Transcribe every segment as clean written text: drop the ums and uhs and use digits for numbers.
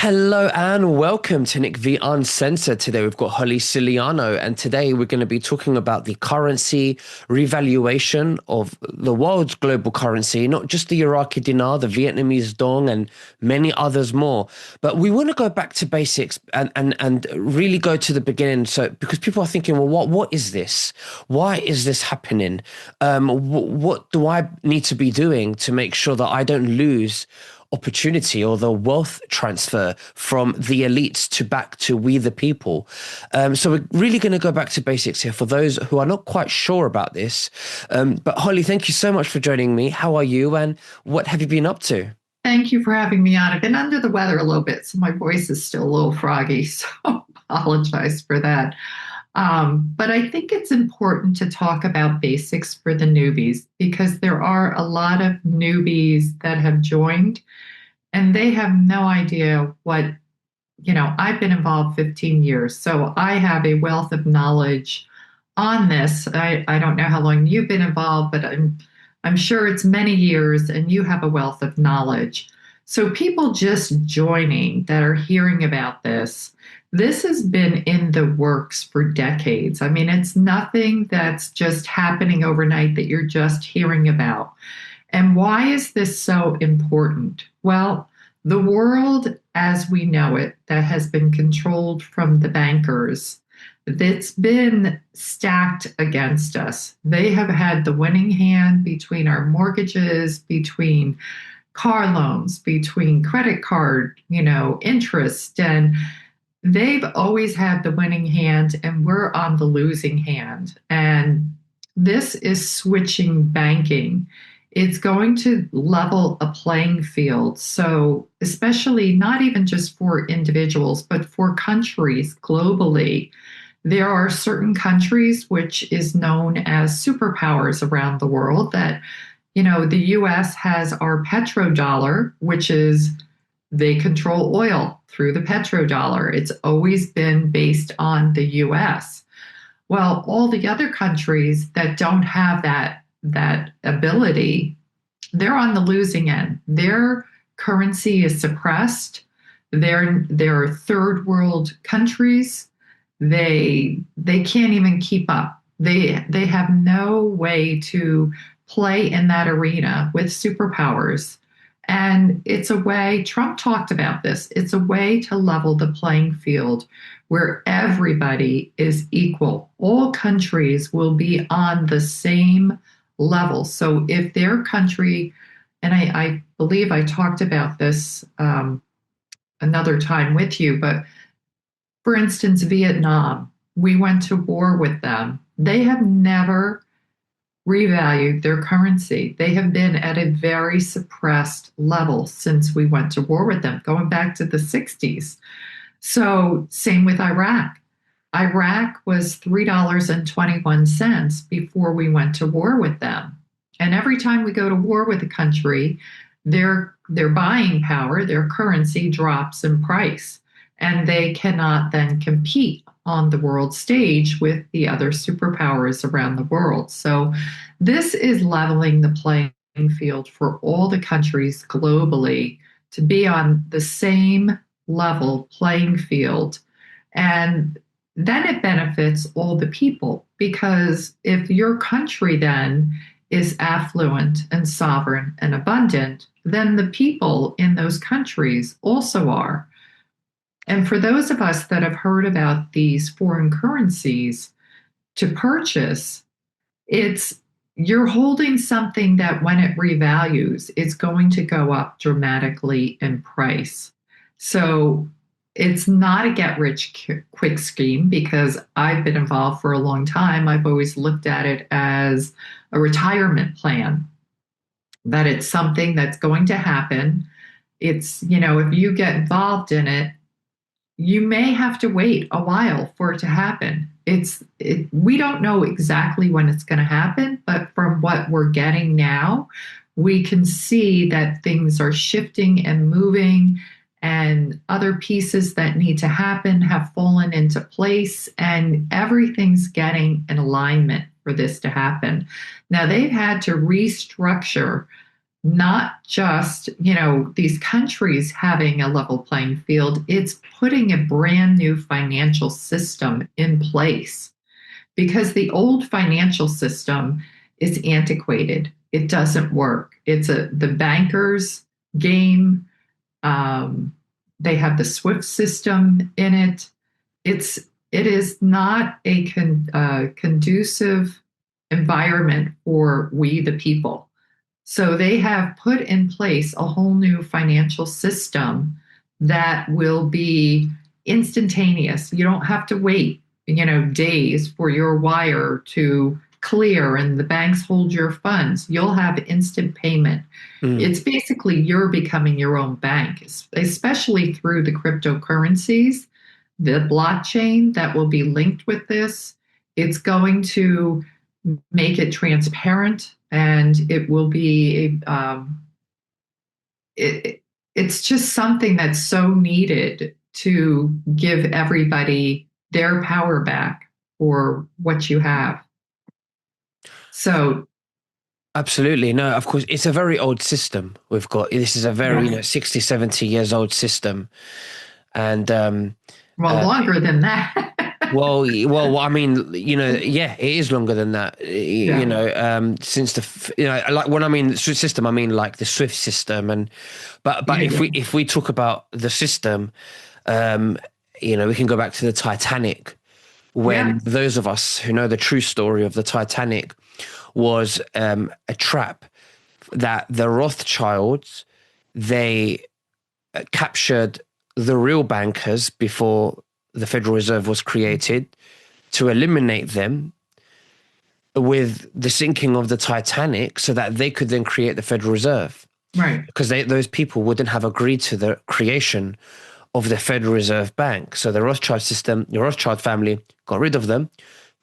Hello and welcome to Nick V Uncensored. Today we've got Holly Celiano, and today we're going to be talking about the currency revaluation of the world's global currency, not just the Iraqi dinar, the Vietnamese dong, and many others more. But we want to go back to basics and really go to the beginning. So because people are thinking, well, what is this? Why is this happening? What do I need to be doing to make sure that I don't lose opportunity or the wealth transfer from the elites to back to we the people. So we're really going to go back to basics here for those who are not quite sure about this. But Holly, thank you so much for joining me. How are you and what have you been up to? Thank you for having me on. I've been under the weather a little bit, so my voice is still a little froggy, so apologize for that. But I think it's important to talk about basics for the newbies because there are a lot of newbies that have joined and they have no idea I've been involved 15 years, so I have a wealth of knowledge on this. I don't know how long you've been involved, but I'm sure it's many years and you have a wealth of knowledge. So people just joining that are hearing about this has been in the works for decades. I mean, it's nothing that's just happening overnight that you're just hearing about. And why is this so important? Well, the world as we know it, that has been controlled from the bankers, that's been stacked against us. They have had the winning hand between our mortgages, between car loans, between credit card, interest, and they've always had the winning hand and we're on the losing hand. And this is switching banking. It's going to level a playing field. So, especially not even just for individuals, but for countries globally. There are certain countries which is known as superpowers around the world that, the US has our petrodollar, which is they control oil through the petrodollar. It's always been based on the US. Well, all the other countries that don't have that ability, they're on the losing end. Their currency is suppressed. They're third world countries. They can't even keep up. They have no way to play in that arena with superpowers. And it's a way, Trump talked about this, it's a way to level the playing field where everybody is equal. All countries will be on the same level. So if their country, and I believe I talked about this another time with you, but for instance, Vietnam, we went to war with them. They have never revalued their currency. They have been at a very suppressed level since we went to war with them, going back to the 60s. So, same with Iraq. Iraq was $3.21 before we went to war with them. And every time we go to war with a country, their buying power, their currency drops in price, and they cannot then compete on the world stage with the other superpowers around the world. So this is leveling the playing field for all the countries globally to be on the same level playing field. And then it benefits all the people because if your country then is affluent and sovereign and abundant, then the people in those countries also are. And for those of us that have heard about these foreign currencies to purchase, it's you're holding something that when it revalues, it's going to go up dramatically in price. So it's not a get rich quick scheme because I've been involved for a long time. I've always looked at it as a retirement plan, that it's something that's going to happen. It's, if you get involved in it, you may have to wait a while for it to happen. We don't know exactly when it's going to happen, but from what we're getting now, we can see that things are shifting and moving, and other pieces that need to happen have fallen into place, and everything's getting in alignment for this to happen. Now, they've had to restructure not just, these countries having a level playing field, it's putting a brand new financial system in place because the old financial system is antiquated. It doesn't work. It's the bankers game. Um, they have the SWIFT system in it. It is not a conducive environment for we the people. So they have put in place a whole new financial system that will be instantaneous. You don't have to wait, days for your wire to clear and the banks hold your funds. You'll have instant payment. Mm. It's basically you're becoming your own bank, especially through the cryptocurrencies, the blockchain that will be linked with this. It's going to make it transparent and it will be it's just something that's so needed to give everybody their power back for what you have. So Absolutely. No, of course, it's a very old system we've got. This is a very, yes, 60, 70 years old system. And well, uh, longer than that. I mean, yeah, it is longer than that. Yeah, Since like when I mean system, I mean like the Swift system, and but yeah, if yeah, we talk about the system, um, we can go back to the Titanic, yeah, when those of us who know the true story of the Titanic was a trap that the Rothschilds, they captured the real bankers before the Federal Reserve was created to eliminate them with the sinking of the Titanic so that they could then create the Federal Reserve, right, because those people wouldn't have agreed to the creation of the Federal Reserve Bank. So the Rothschild system, the Rothschild family got rid of them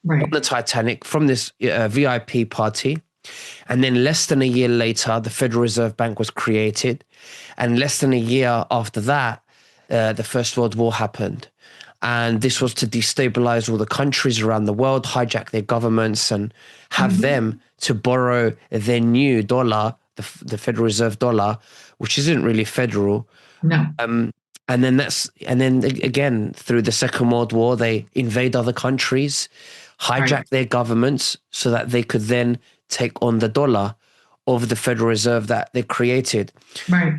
on right, the Titanic from this VIP party. And then less than a year later, the Federal Reserve Bank was created. And less than a year after that, the First World War happened. And this was to destabilize all the countries around the world, hijack their governments, and have hmm, them to borrow their new dollar, the Federal Reserve dollar, which isn't really federal. no, Um, and then again, through the Second World War, they invade other countries, right, hijack their governments so that they could then take on the dollar of the Federal Reserve that they created. right,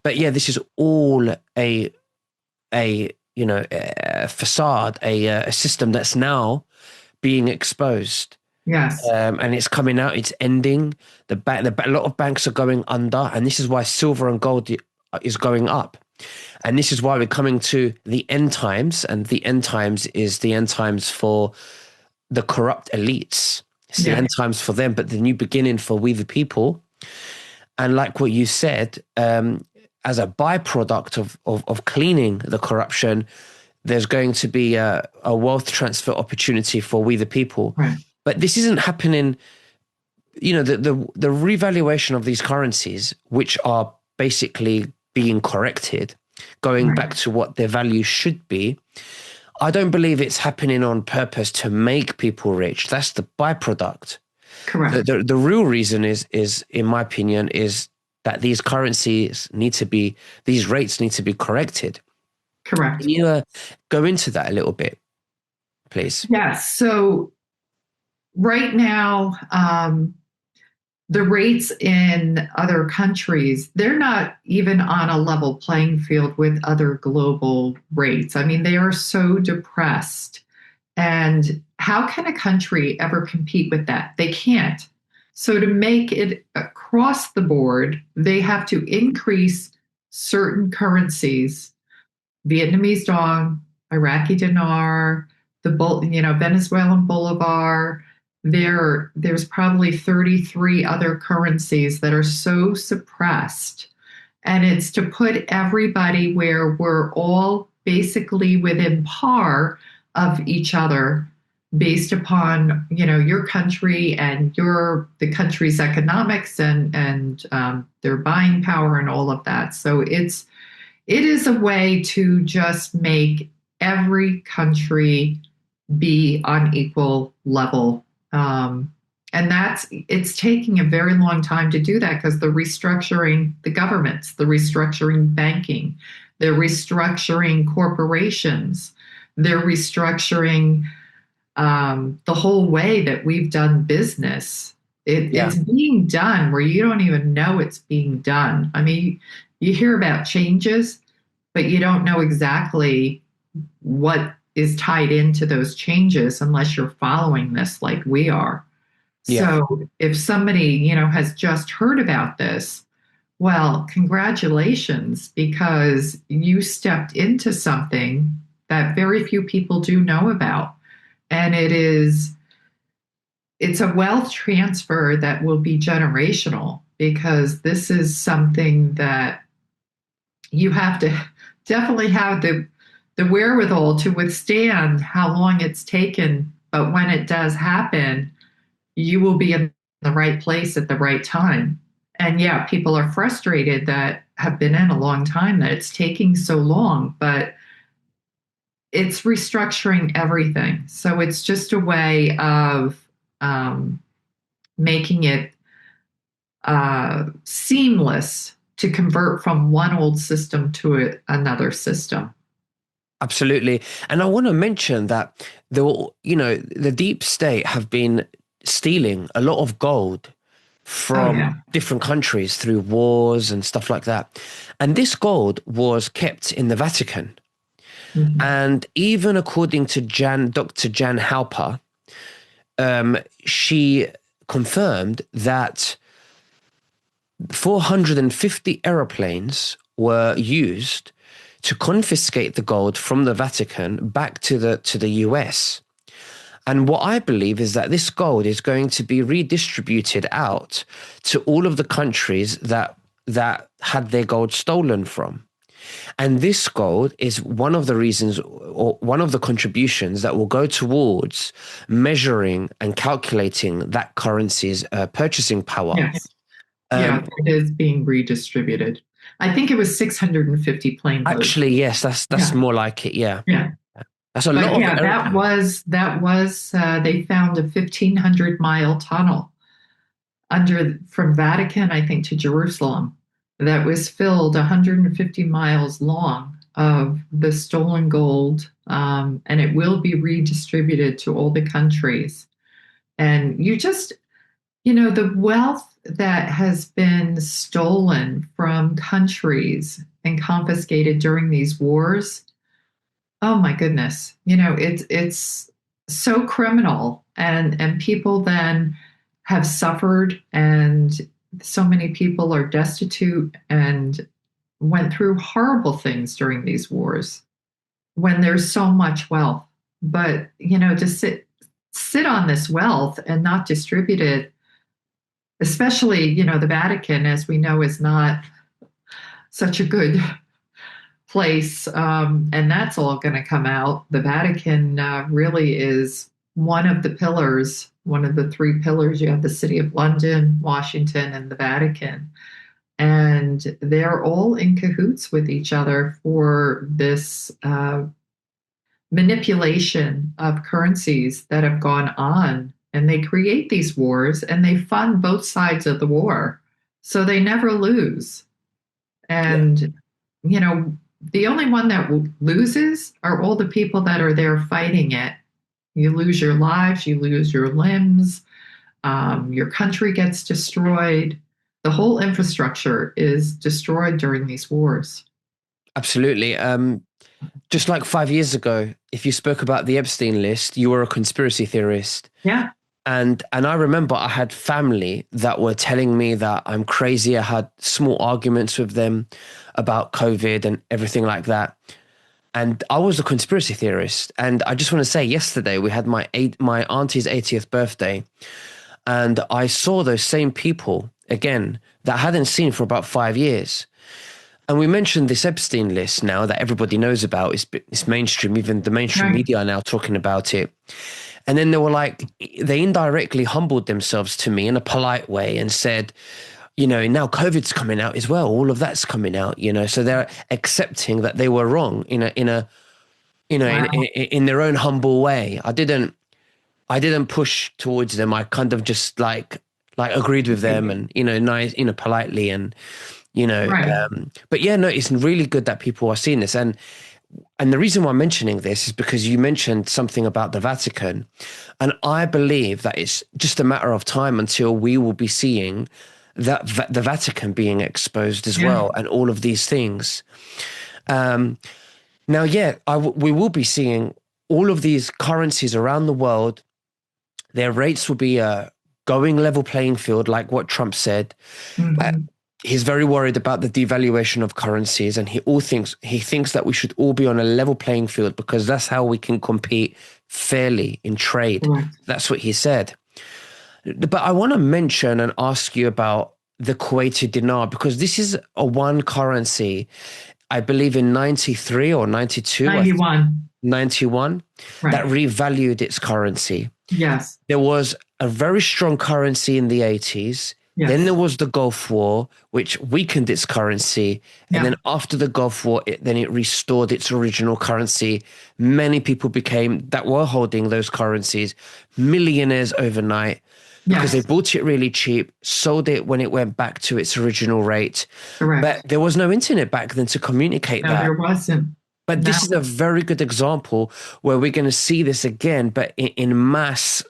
But yeah, this is all a facade, a system that's now being exposed. yes, And it's coming out. It's ending. A lot of banks are going under, and this is why silver and gold is going up. And this is why we're coming to the end times, and the end times is the end times for the corrupt elites. It's the yeah, end times for them, but the new beginning for we the people. And like what you said, as a byproduct of cleaning the corruption, there's going to be a wealth transfer opportunity for we the people. right, But this isn't happening. The revaluation of these currencies, which are basically being corrected, going right, back to what their value should be. I don't believe it's happening on purpose to make people rich. That's the byproduct. The, correct, the, the real reason is, in my opinion, is that these rates need to be corrected. correct. Can you go into that a little bit, please? Yes. So right now, the rates in other countries, they're not even on a level playing field with other global rates. I mean, they are so depressed. And how can a country ever compete with that? They can't. So, to make it across the board, they have to increase certain currencies: Vietnamese dong, Iraqi dinar, Venezuelan bolivar. There's probably 33 other currencies that are so suppressed. And it's to put everybody where we're all basically within par of each other based upon, your country and the country's economics and their buying power and all of that. So it is a way to just make every country be on equal level. And it's taking a very long time to do that because they're restructuring the governments, they're restructuring banking, they're restructuring corporations, they're restructuring the whole way that we've done business. Yeah. It's being done where you don't even know it's being done. I mean, you hear about changes, but you don't know exactly what is tied into those changes unless you're following this like we are. Yeah. So if somebody, has just heard about this, well, congratulations, because you stepped into something that very few people do know about. And it's a wealth transfer that will be generational because this is something that you have to definitely have the wherewithal to withstand how long it's taken. But when it does happen, you will be in the right place at the right time. And yeah, people are frustrated that have been in a long time that it's taking so long, but it's restructuring everything. So it's just a way of um, making it seamless to convert from one old system to another system. Absolutely. And I want to mention that the deep state have been stealing a lot of gold Oh, from yeah. different countries through wars and stuff like that. And this gold was kept in the Vatican. Mhm. And even according to Dr. Jan Halper, she confirmed that 450 aeroplanes were used to confiscate the gold from the Vatican back to the US. And what I believe is that this gold is going to be redistributed out to all of the countries that had their gold stolen from. And this gold is one of the reasons or one of the contributions that will go towards measuring and calculating that currency's purchasing power. Yes. Yeah, Um, it is being redistributed. I think it was 650 plane loads. Actually, yes, that's Yeah. more like it. Yeah, Yeah. that's a But lot of yeah, they found a 1,500-mile tunnel from Vatican, I think, to Jerusalem that was filled 150 miles long of the stolen gold, and it will be redistributed to all the countries. And the wealth that has been stolen from countries and confiscated during these wars. Oh my goodness. It's so criminal, and people then have suffered, and so many people are destitute and went through horrible things during these wars when there's so much wealth. But, to sit on this wealth and not distribute it, especially, the Vatican, as we know, is not such a good place, and that's all going to come out. The Vatican really is one of the pillars, one of the three pillars. You have the City of London, Washington, and the Vatican. And they're all in cahoots with each other for this manipulation of currencies that have gone on. And they create these wars and they fund both sides of the war. So they never lose. yeah, And, you know, the only one that loses are all the people that are there fighting it. You lose your lives, you lose your limbs, your country gets destroyed. The whole infrastructure is destroyed during these wars. absolutely. Just like 5 years ago, if you spoke about the Epstein list, you were a conspiracy theorist. Yeah. And I remember I had family that were telling me that I'm crazy. I had small arguments with them about COVID and everything like that. And I was a conspiracy theorist. And I just want to say, yesterday we had my auntie's 80th birthday, and I saw those same people again that I hadn't seen for about 5 years. And we mentioned this Epstein list now that everybody knows about. It's mainstream. Even the mainstream Right. media are now talking about it. And then they were like, they indirectly humbled themselves to me in a polite way and said, now COVID's coming out as well. All of that's coming out, so they're accepting that they were wrong in a, in Wow. their own humble way. I didn't, I didn't push towards them. I kind of just like agreed with them and, nice, politely and, Right. but yeah, no, it's really good that people are seeing this. And the reason why I'm mentioning this is because you mentioned something about the Vatican. And I believe that it's just a matter of time until we will be seeing that the Vatican being exposed as Yeah. well and all of these things. Um, Now, yeah, we will be seeing all of these currencies around the world. Their rates will be a going level playing field, like what Trump said. Uh, Hmm. he's very worried about the devaluation of currencies, and he thinks that we should all be on a level playing field because that's how we can compete fairly in trade. Correct. That's what he said. But I want to mention and ask you about the Kuwaiti dinar because this is a one currency. I believe in 93 or 92, 91. 91, that Right. revalued its currency. Yes. There was a very strong currency in the 80s. Then there Yes. was the Gulf War, which weakened its currency. And then Yeah. after the Gulf War, it restored its original currency. Many people that were holding those currencies millionaires overnight because they Yes. bought it really cheap, sold it when it went back to its original rate. But Correct. there was no internet back then to communicate No, that. there wasn't. But No. this is a very good example where we're going to see this again, but in mass,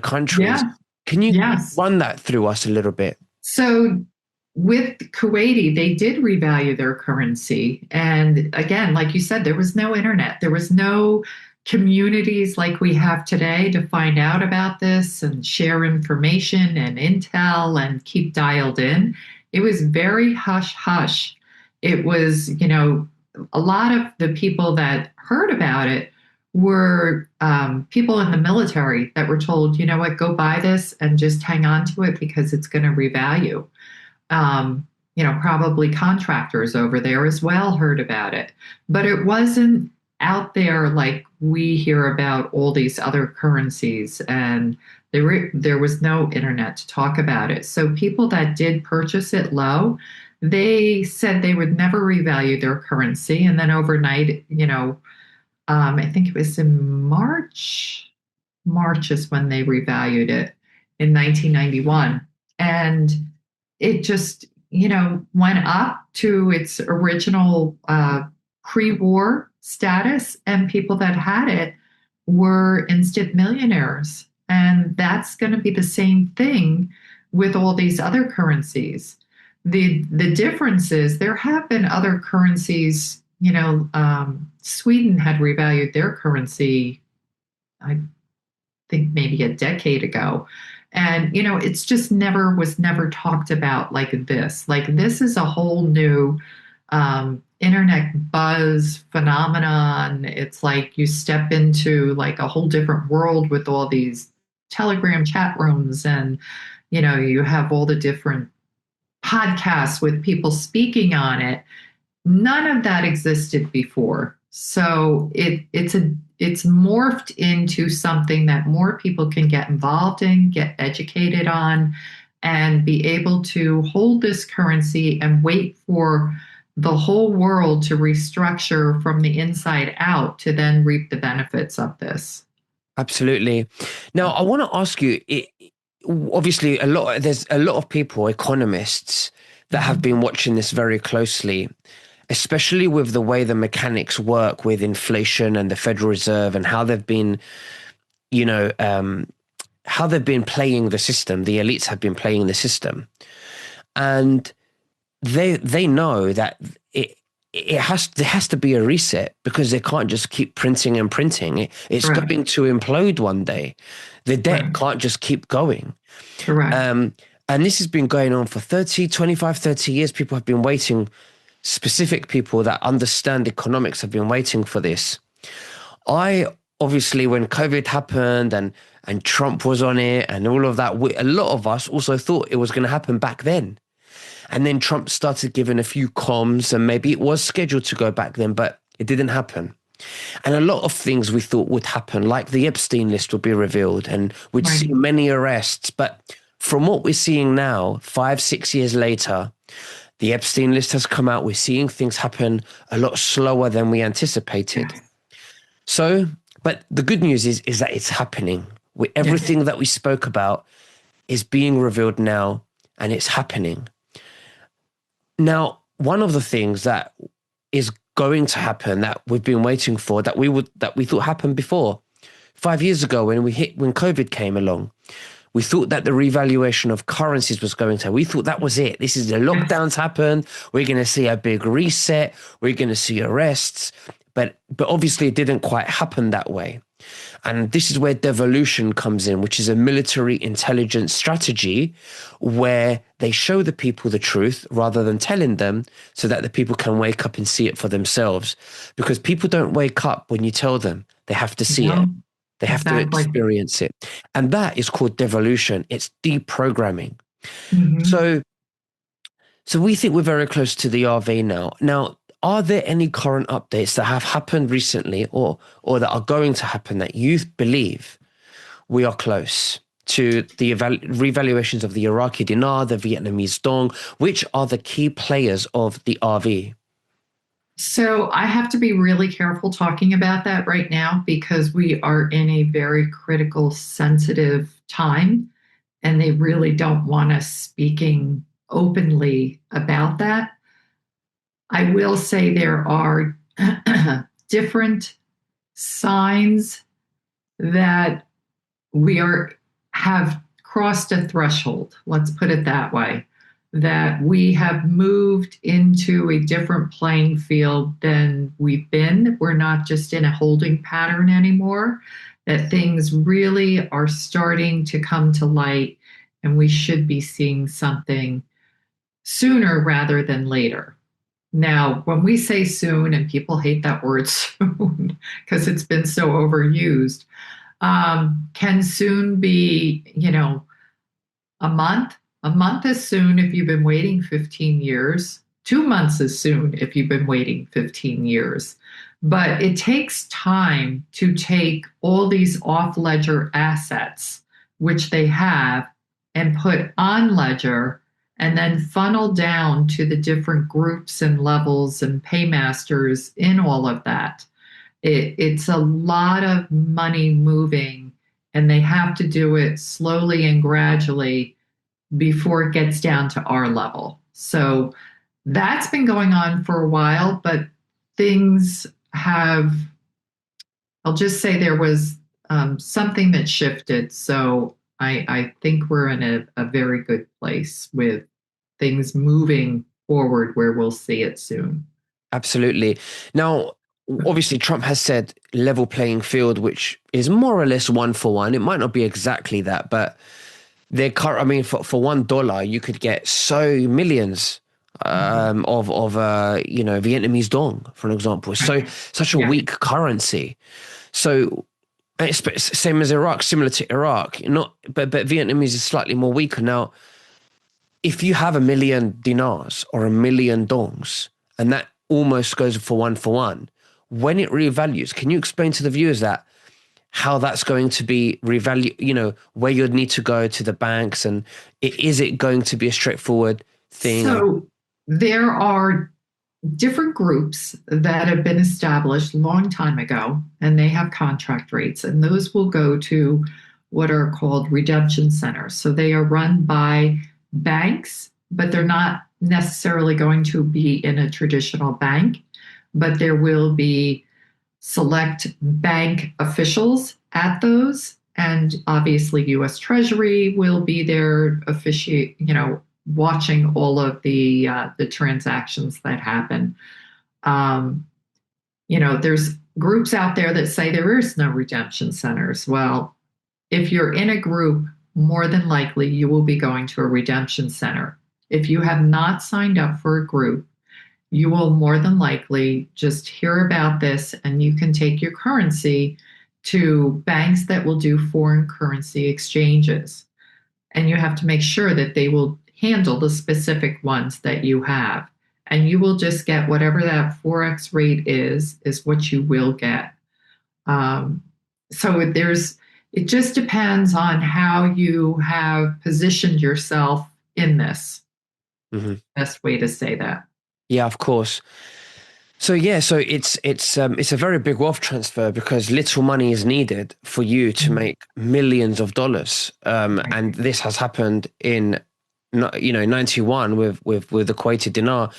countries. Yeah. Can you Yes. run that through us a little bit? So with Kuwaiti, they did revalue their currency. And again, like you said, there was no internet, there was no communities like we have today to find out about this and share information and intel and keep dialed in. It was very hush hush. It was, a lot of the people that heard about it were people in the military that were told, you know what, go buy this and just hang on to it because it's going to revalue. Um, probably contractors over there as well heard about it, but it wasn't out there like we hear about all these other currencies, and there was no internet to talk about it. So people that did purchase it low, they said they would never revalue their currency, and then overnight, I think it was in March. March is when they revalued it in 1991. And it just, went up to its original pre war status, and people that had it were instant millionaires. And that's going to be the same thing with all these other currencies. The difference is there have been other currencies, Sweden had revalued their currency, I think maybe a decade ago. And, it's just never talked about like this. Like, this is a whole new internet buzz phenomenon. It's like you step into like a whole different world with all these Telegram chat rooms, and, you have all the different podcasts with people speaking on it. None of that existed before. So it's morphed into something that more people can get involved in, get educated on, and be able to hold this currency and wait for the whole world to restructure from the inside out to then reap the benefits of this. Absolutely. Now, I want to ask you, obviously, there's a lot of people, economists, that have Mhm. been watching this very closely, especially with the way the mechanics work with inflation and the Federal Reserve and how they've been, you know, um, how they've been playing the system. The elites have been playing the system, and they know that there has to be a reset because they can't just keep printing and printing. It's Correct. going to implode one day. The debt Right. can't just keep going. Correct. Um, and this has been going on for 30, 25, 30 years. People have been waiting, specific people that understand economics have been waiting for this. I obviously, when COVID happened and Trump was on it and all of that, a lot of us also thought it was going to happen back then. And then Trump started giving a few comms, and maybe it was scheduled to go back then, but it didn't happen. And a lot of things we thought would happen, like the Epstein list would be revealed and we'd Right. see many arrests. But from what we're seeing now, 5, 6 years later, the Epstein list has come out. We're seeing things happen a lot slower than we anticipated. Yes. So, but the good news is that it's happening. Yeah. Everything that we spoke about is being revealed now, and it's happening. Now, one of the things that is going to happen that we've been waiting for, that we thought happened before 5 years ago when COVID came along, we thought that the revaluation of currencies was going to. We thought that was it. This is the Yes. lockdowns happen. We're going to see a big reset. We're going to see arrests, but obviously it didn't quite happen that way. And this is where devolution comes in, which is a military intelligence strategy where they show the people the truth rather than telling them so that the people can wake up and see it for themselves. Because people don't wake up when you tell them, they have to see it, No, they have to exactly. experience it. And that is called devolution. It's deprogramming. Hmm. So, so we think we're very close to the RV now. Now, are there any current updates that have happened recently or that are going to happen that you believe we are close to the revaluations of the Iraqi dinar, the Vietnamese dong, which are the key players of the RV? So I have to be really careful talking about that right now because we are in a very critical, sensitive time, and they really don't want us speaking openly about that. I will say there are different signs that we are have crossed a threshold, let's put it that way, that we have moved into a different playing field than we've been. We're not just in a holding pattern anymore, that things really are starting to come to light, and we should be seeing something sooner rather than later. Now, when we say soon, and people hate that word soon because it's been so overused, can soon be, a month. A month is soon if you've been waiting 15 years. 2 months is soon if you've been waiting 15 years. But it takes time to take all these off ledger assets, which they have, and put on ledger and then funnel down to the different groups and levels and paymasters in all of that. It's a lot of money moving, and they have to do it slowly and gradually before it gets down to our level. So that's been going on for a while, but things have, I'll just say there was something that shifted. So I think we're in a very good place with things moving forward where we'll see it soon. Absolutely. Now, obviously, Trump has said level playing field, which is more or less one for one. It might not be exactly that, but I mean, for $1, you could get so millions Mhm. of Vietnamese dong, for an example. It's so Right. such a Yeah. weak currency. So it's same as Iraq, similar to Iraq. Not, but Vietnamese is slightly more weaker. Now, if you have 1 million dinars or 1 million dongs, and that almost goes for one, when it revalues, can you explain to the viewers that how that's going to be revalue, where you'd need to go to the banks, and is it going to be a straightforward thing? And So there are different groups that have been established a long time ago, and they have contract rates, and those will go to what are called redemption centers. So they are run by banks, but they're not necessarily going to be in a traditional bank, but there will be select bank officials at those. And obviously, US Treasury will be there, officiate, watching all of the transactions that happen. Um, there's groups out there that say there is no redemption centers. Well, if you're in a group, more than likely you will be going to a redemption center. If you have not signed up for a group, you will more than likely just hear about this, and you can take your currency to banks that will do foreign currency exchanges. And you have to make sure that they will handle the specific ones that you have. And you will just get whatever that Forex rate is what you will get. Um, so it just depends on how you have positioned yourself in this. Mhm. Best way to say that. Yeah, of course. So it's a very big wealth transfer because little money is needed for you to Mm. make millions of dollars. Right. And this has happened in, 91 with the Kuwaiti dinar.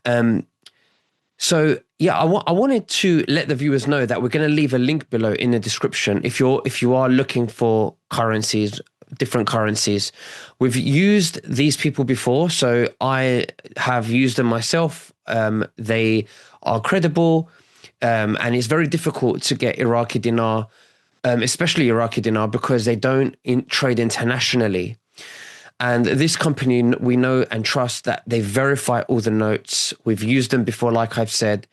Um, So yeah, I wanted to let the viewers know that we're going to leave a link below in the description if you are looking for currencies, different currencies. We've used these people before, so I have used them myself. They are credible, and it's very difficult to get Iraqi dinar, especially Iraqi dinar, because they don't trade internationally. And this company, we know and trust that they verify all the notes. We've used them before, like I've said,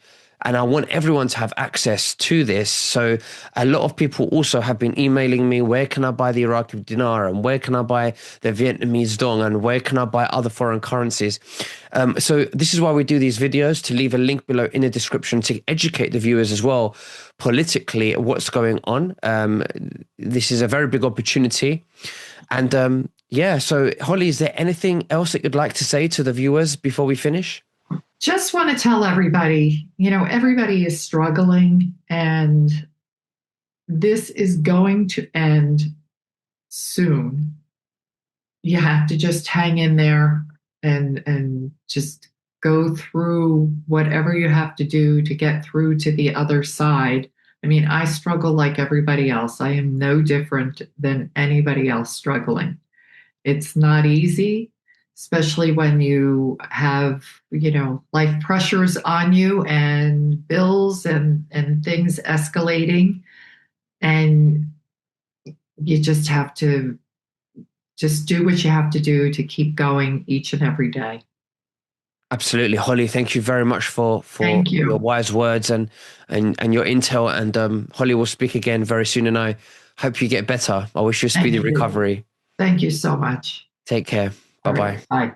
and I want everyone to have access to this. So a lot of people also have been emailing me, where can I buy the Iraqi dinar and where can I buy the Vietnamese dong and where can I buy other foreign currencies? So this is why we do these videos, to leave a link below in the description to educate the viewers as well politically what's going on. This is a very big opportunity. And yeah, so Holly, is there anything else that you'd like to say to the viewers before we finish? Just want to tell everybody, everybody is struggling, and this is going to end soon. You have to just hang in there and just go through whatever you have to do to get through to the other side. I mean, I struggle like everybody else. I am no different than anybody else struggling. It's not easy, especially when you have, life pressures on you and bills and things escalating, and you just have to just do what you have to do to keep going each and every day. Absolutely, Holly. Thank you very much for Thank your you. wise words and your intel. And Holly will speak again very soon. And I hope you get better. I wish you a speedy Thank you. recovery. Thank you so much. Take care. Bye All right. bye. Bye.